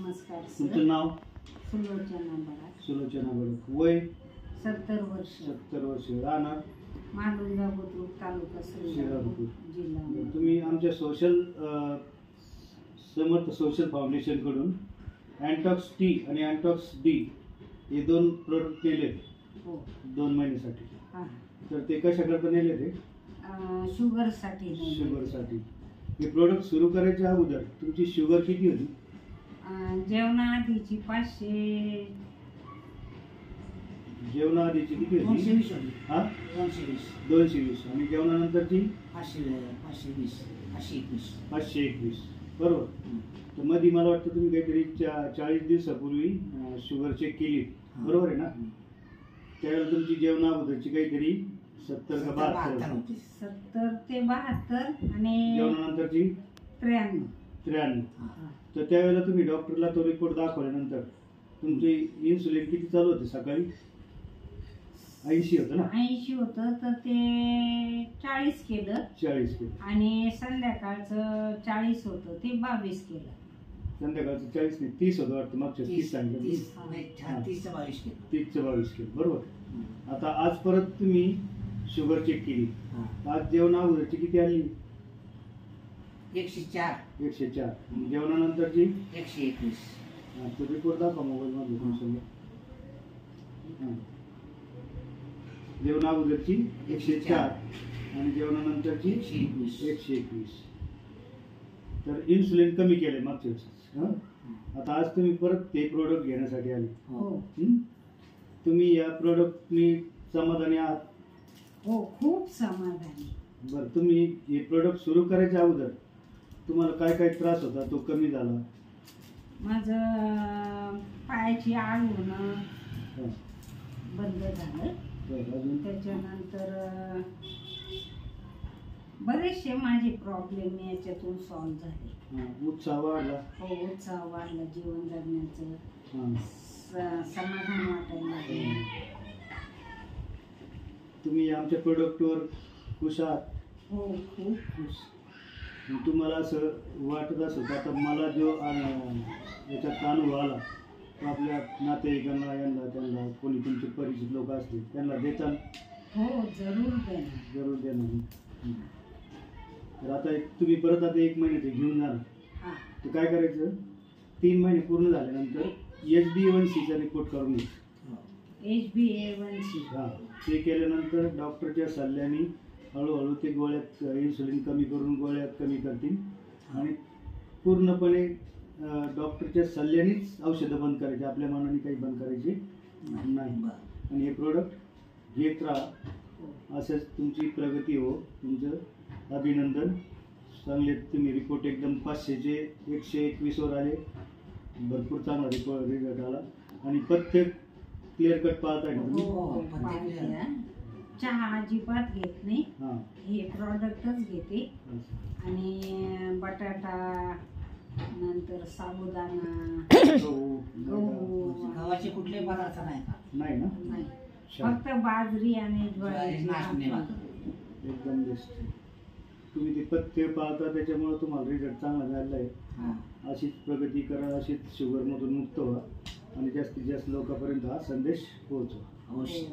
नमस्कार तुमचं नाव? सुलोचना बराड. सुलोचना बराड. वय? 70 वर्ष. 70 वर्ष. राहणार? मालुंगा बुद्रुक, तालुका श्रीरामपूर, जिल्हा. तुम्ही आमच्या समर्थ सोशल फाउंडेशन कडून अँटॉक्स टी आणि अँटॉक्स डी हे 2 प्रोडक्ट नेले हो 2 महिन्यासाठी. हां. तर ते कशाकरता नेले ते? शुगरसाठी. शुगरसाठी. हे प्रोडक्ट सुरू करायच्या अगोदर तुमची शुगर किती होती? जेवणाआधीची 500. जेवणाआधीची किती होती? 220 होती. हा 220. 220. आणि जेवणानंतरची 520 521. 521. बरोबर. तर मध्ये मला वाटतं तुम्ही काहीतरी 40 दिवसापूर्वी शुगर चेक केली, बरोबर आहे ना? त्यावेळेला तुमची जेवणा अगोदरची काहीतरी 70 का 72 होती. 70 ते 72 आणि जेवणानंतरची 93. तर त्यावेळेला तुम्ही डॉक्टरला तो रिपोर्ट दाखवल्यानंतर तुमची इन्सुलिन किती चालू होते? सकाळी 80 होतं ना? 80 होतं, तर ते 40 केलं. 40 केलं. आणि संध्याकाळचं 40 होतं, ते 22 केलं. संध्याकाळचं 40 नाही 30 होतं वाटतं. मागच्या 30 सांगितलं. 30 चं 22 केलं. 30 चं 22 केलं, बरोबर. आता आज परत तुम्ही शुगर चेक केली. आज जेवणा अगोदरची किती आली? 104. 104. जेवणानंतरची 121. तो रिपोर्ट दाखवा मोबाईल मध्ये तुमच्यासमोर. जेवणा अगोदरची 104 आणि जेवणानंतरची 121. तर इन्सुलिन कमी केलंय मागच्या वेळेस. आता आज तुम्ही परत ते प्रोडक्ट घेण्यासाठी आले. हो. तुम्ही या प्रोडक्टनी समाधानी आहात? हो, खूप समाधानी. बरं, तुम्ही हे प्रोडक्ट सुरू करायच्या अगोदर तुम्हाला काय काय त्रास होता, तो कमी झाला? माझं पायाची आड होणं बंद झालं. अजून? त्याच्यानंतर बरेचसे माझे प्रॉब्लेम याच्यातून सॉल्व्ह झाले. उत्साह वाढला? हो, उत्साह वाढला. जीवन जगण्याचं समाधान वाटायला लागलं. तुम्ही आमच्या प्रोडक्टवर खुश आहात? हो, खूप खुश. तुम्हाला असं वाटत असेल तर आता मला जो याच्यात अनुभव आला तो आपल्या नातेवाईकांना, यांना, त्यांना, कोणी तुमचे परिचित लोक असतील त्यांना देताल? हो, जरूर देणार. जरूर देणार. तर आता तुम्ही परत आता 1 महिन्याचे घेऊन जाणार. तर काय करायचं? 3 महिने पूर्ण झाल्यानंतर HbA1c रिपोर्ट करून घ्या. HbA1c. ते केल्यानंतर डॉक्टरच्या सल्ल्याने हळूहळू ते गोळ्यात इन्सुलिन कमी करून गोळ्यात कमी करतील आणि पूर्णपणे डॉक्टरच्या सल्ल्यानेच औषधं बंद करायची. आपल्या मनाने काही बंद करायची नाही. आणि हे प्रोडक्ट घेत राहा. असंच तुमची प्रगती हो. तुमचं अभिनंदन. चांगले तुम्ही रिपोर्ट एकदम 500चे 121 वर आले. भरपूर चांगला रिझल्ट आला आणि प्रत्येक क्लिअर कट पाहता येईल. चहा अजिबात घेत नाही. हे प्रॉडक्टच घेते. आणि बटाटा, नंतर साबुदाणा, गहू, गव्हाचे कुठले पदार्थ नाही ना? नाही, फक्त बाजरी आणि ज्वारी. एकदम बेस्ट. तुम्ही ते पथ्य पाळता त्याच्यामुळे तुम्हाला रिझल्ट चांगला झालेला आहे. अशीच प्रगती करा, अशीच शुगरमधून मुक्त व्हा आणि जास्तीत जास्त लोकांपर्यंत हा संदेश पोहोचवा. अवश्य.